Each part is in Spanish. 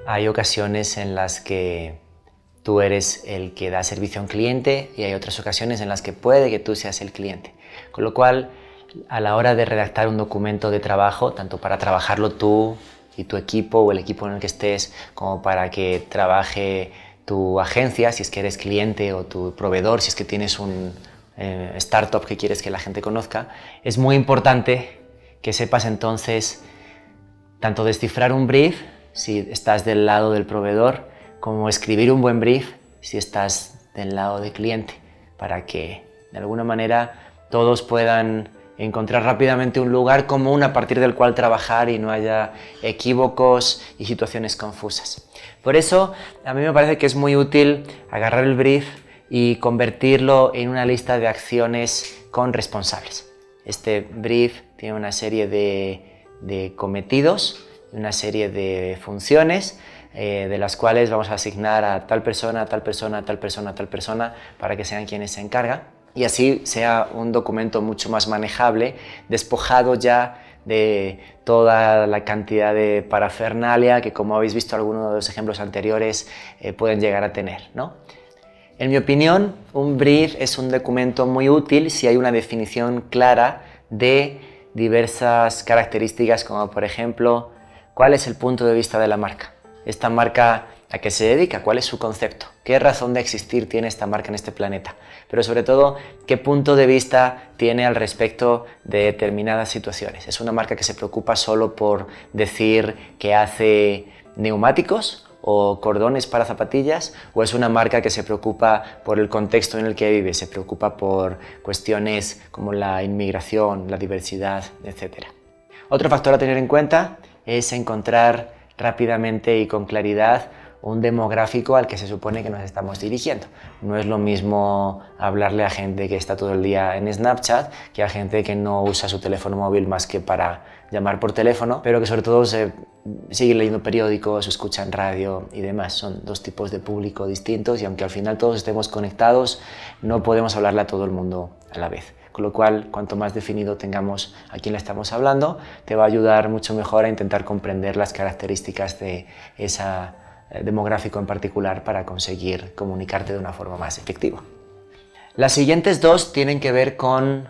Hay ocasiones en las que tú eres el que da servicio a un cliente y hay otras ocasiones en las que puede que tú seas el cliente. Con lo cual, a la hora de redactar un documento de trabajo, tanto para trabajarlo tú y tu equipo o el equipo en el que estés, como para que trabaje tu agencia, si es que eres cliente, o tu proveedor, si es que tienes un startup que quieres que la gente conozca, es muy importante que sepas entonces tanto descifrar un brief, si estás del lado del proveedor, como escribir un buen brief, si estás del lado del cliente, para que de alguna manera todos puedan encontrar rápidamente un lugar común a partir del cual trabajar y no haya equívocos y situaciones confusas. Por eso, a mí me parece que es muy útil agarrar el brief y convertirlo en una lista de acciones con responsables. Este brief tiene una serie de cometidos, una serie de funciones de las cuales vamos a asignar a tal persona, a tal persona, a tal persona, a tal persona, para que sean quienes se encargan y así sea un documento mucho más manejable, despojado ya de toda la cantidad de parafernalia que, como habéis visto algunos de los ejemplos anteriores, pueden llegar a tener, ¿no? En mi opinión, un brief es un documento muy útil si hay una definición clara de diversas características, como por ejemplo, ¿cuál es el punto de vista de la marca? ¿Esta marca a qué se dedica? ¿Cuál es su concepto? ¿Qué razón de existir tiene esta marca en este planeta? Pero sobre todo, ¿qué punto de vista tiene al respecto de determinadas situaciones? ¿Es una marca que se preocupa solo por decir que hace neumáticos o cordones para zapatillas, o es una marca que se preocupa por el contexto en el que vive, se preocupa por cuestiones como la inmigración, la diversidad, etc.? Otro factor a tener en cuenta es encontrar rápidamente y con claridad un demográfico al que se supone que nos estamos dirigiendo. No es lo mismo hablarle a gente que está todo el día en Snapchat que a gente que no usa su teléfono móvil más que para llamar por teléfono, pero que sobre todo sigue leyendo periódicos, escuchan radio y demás. Son dos tipos de público distintos y aunque al final todos estemos conectados, no podemos hablarle a todo el mundo a la vez. Con lo cual, cuanto más definido tengamos a quién le estamos hablando, te va a ayudar mucho mejor a intentar comprender las características de ese demográfico en particular para conseguir comunicarte de una forma más efectiva. Las siguientes dos tienen que ver con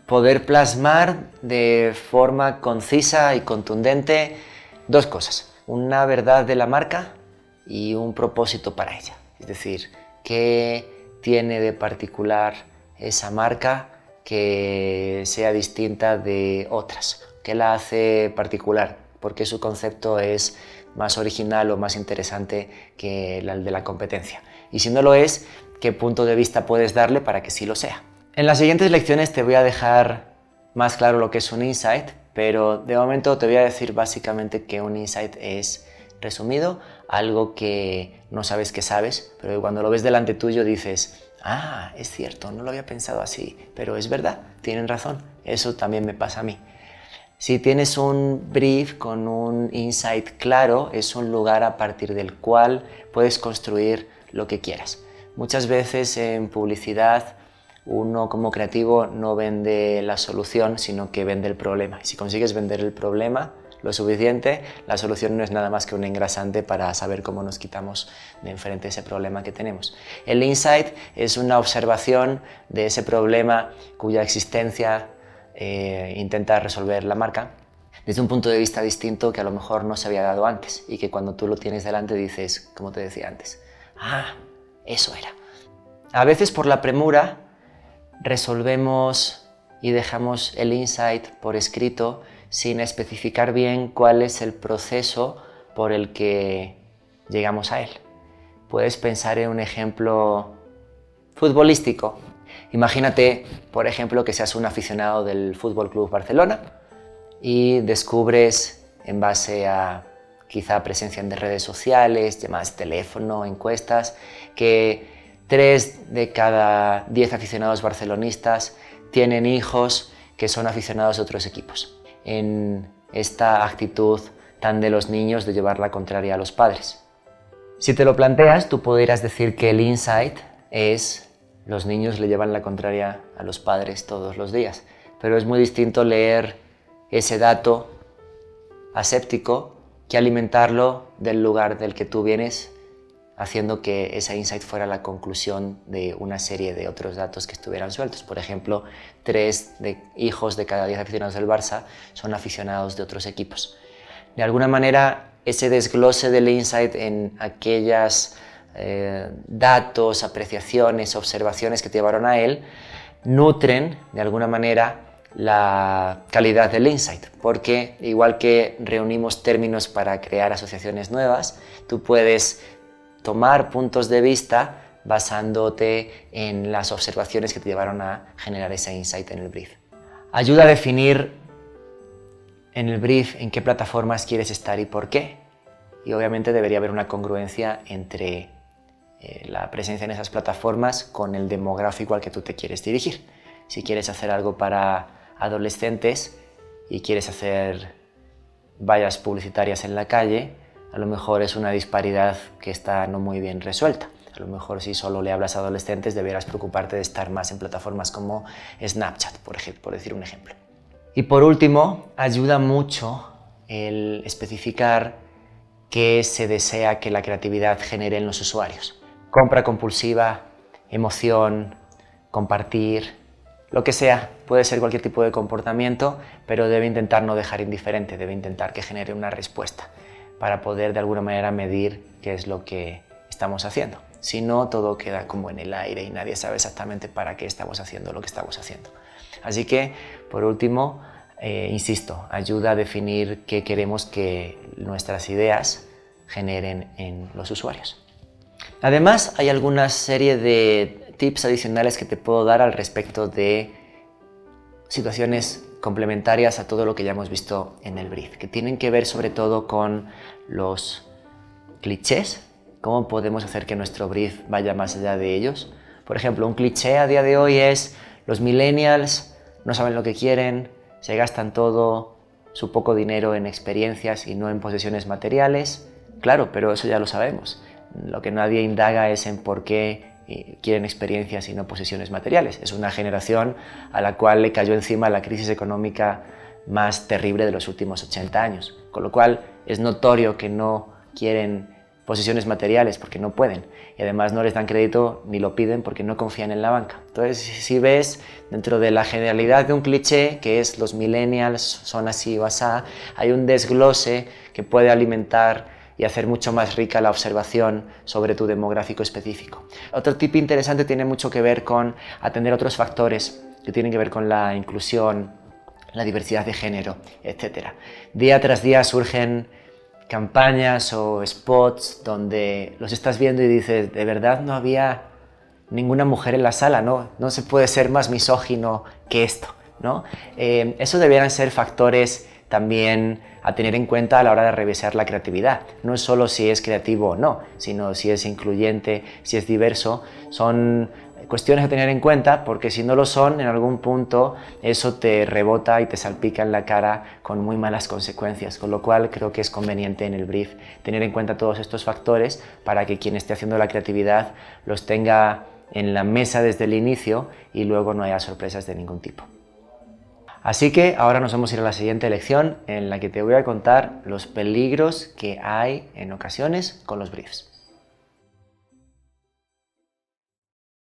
poder plasmar de forma concisa y contundente dos cosas: una verdad de la marca y un propósito para ella. Es decir, qué tiene de particular esa marca que sea distinta de otras, qué la hace particular, por qué su concepto es más original o más interesante que el de la competencia, y si no lo es, qué punto de vista puedes darle para que sí lo sea. En las siguientes lecciones te voy a dejar más claro lo que es un insight, pero de momento te voy a decir básicamente que un insight es, resumido, algo que no sabes que sabes, pero que cuando lo ves delante tuyo dices: ah, es cierto, no lo había pensado así, pero es verdad, tienen razón, eso también me pasa a mí. Si tienes un brief con un insight claro, es un lugar a partir del cual puedes construir lo que quieras. Muchas veces en publicidad uno como creativo no vende la solución, sino que vende el problema. Y si consigues vender el problema lo suficiente, la solución no es nada más que un engrasante para saber cómo nos quitamos de enfrente ese problema que tenemos. El insight es una observación de ese problema cuya existencia intenta resolver la marca desde un punto de vista distinto que a lo mejor no se había dado antes y que cuando tú lo tienes delante dices, como te decía antes, ah, eso era. A veces por la premura resolvemos y dejamos el insight por escrito sin especificar bien cuál es el proceso por el que llegamos a él. Puedes pensar en un ejemplo futbolístico. Imagínate, por ejemplo, que seas un aficionado del Fútbol Club Barcelona y descubres, en base a quizá presencia en redes sociales, llamadas de teléfono, encuestas, que 3 de cada 10 aficionados barcelonistas tienen hijos que son aficionados a otros equipos, en esta actitud tan de los niños de llevar la contraria a los padres. Si te lo planteas, tú podrías decir que el insight es: los niños le llevan la contraria a los padres todos los días, pero es muy distinto leer ese dato aséptico que alimentarlo del lugar del que tú vienes, haciendo que ese insight fuera la conclusión de una serie de otros datos que estuvieran sueltos. Por ejemplo, 3 hijos de cada 10 aficionados del Barça son aficionados de otros equipos. De alguna manera, ese desglose del insight en aquellas datos, apreciaciones, observaciones que te llevaron a él, nutren de alguna manera la calidad del insight, porque igual que reunimos términos para crear asociaciones nuevas, tú puedes tomar puntos de vista basándote en las observaciones que te llevaron a generar ese insight en el brief. Ayuda a definir en el brief en qué plataformas quieres estar y por qué. Y obviamente debería haber una congruencia entre la presencia en esas plataformas con el demográfico al que tú te quieres dirigir. Si quieres hacer algo para adolescentes y quieres hacer vallas publicitarias en la calle, a lo mejor es una disparidad que está no muy bien resuelta. A lo mejor si solo le hablas a adolescentes deberás preocuparte de estar más en plataformas como Snapchat, por decir un ejemplo. Y por último, ayuda mucho el especificar qué se desea que la creatividad genere en los usuarios. Compra compulsiva, emoción, compartir, lo que sea, puede ser cualquier tipo de comportamiento, pero debe intentar no dejar indiferente, debe intentar que genere una respuesta para poder de alguna manera medir qué es lo que estamos haciendo. Si no, todo queda como en el aire y nadie sabe exactamente para qué estamos haciendo lo que estamos haciendo. Así que, por último, insisto, ayuda a definir qué queremos que nuestras ideas generen en los usuarios. Además, hay alguna serie de tips adicionales que te puedo dar al respecto de situaciones complementarias a todo lo que ya hemos visto en el brief, que tienen que ver sobre todo con los clichés, cómo podemos hacer que nuestro brief vaya más allá de ellos. Por ejemplo, un cliché a día de hoy es: los millennials no saben lo que quieren, se gastan todo su poco dinero en experiencias y no en posesiones materiales. Claro, pero eso ya lo sabemos. Lo que nadie indaga es en por qué quieren experiencias y no posesiones materiales. Es una generación a la cual le cayó encima la crisis económica más terrible de los últimos 80 años, con lo cual es notorio que no quieren posesiones materiales porque no pueden, y además no les dan crédito ni lo piden porque no confían en la banca. Entonces, si ves dentro de la generalidad de un cliché, que es los millennials son así o asá, hay un desglose que puede alimentar y hacer mucho más rica la observación sobre tu demográfico específico. Otro tip interesante tiene mucho que ver con atender otros factores que tienen que ver con la inclusión, la diversidad de género, etc. Día tras día surgen campañas o spots donde los estás viendo y dices: de verdad no había ninguna mujer en la sala, no se puede ser más misógino que esto, ¿no? Eso debieran ser factores también a tener en cuenta a la hora de revisar la creatividad. No es solo si es creativo o no, sino si es incluyente, si es diverso. Son cuestiones a tener en cuenta, porque si no lo son, en algún punto eso te rebota y te salpica en la cara con muy malas consecuencias, con lo cual creo que es conveniente en el brief tener en cuenta todos estos factores para que quien esté haciendo la creatividad los tenga en la mesa desde el inicio y luego no haya sorpresas de ningún tipo. Así que ahora nos vamos a ir a la siguiente lección, en la que te voy a contar los peligros que hay en ocasiones con los briefs.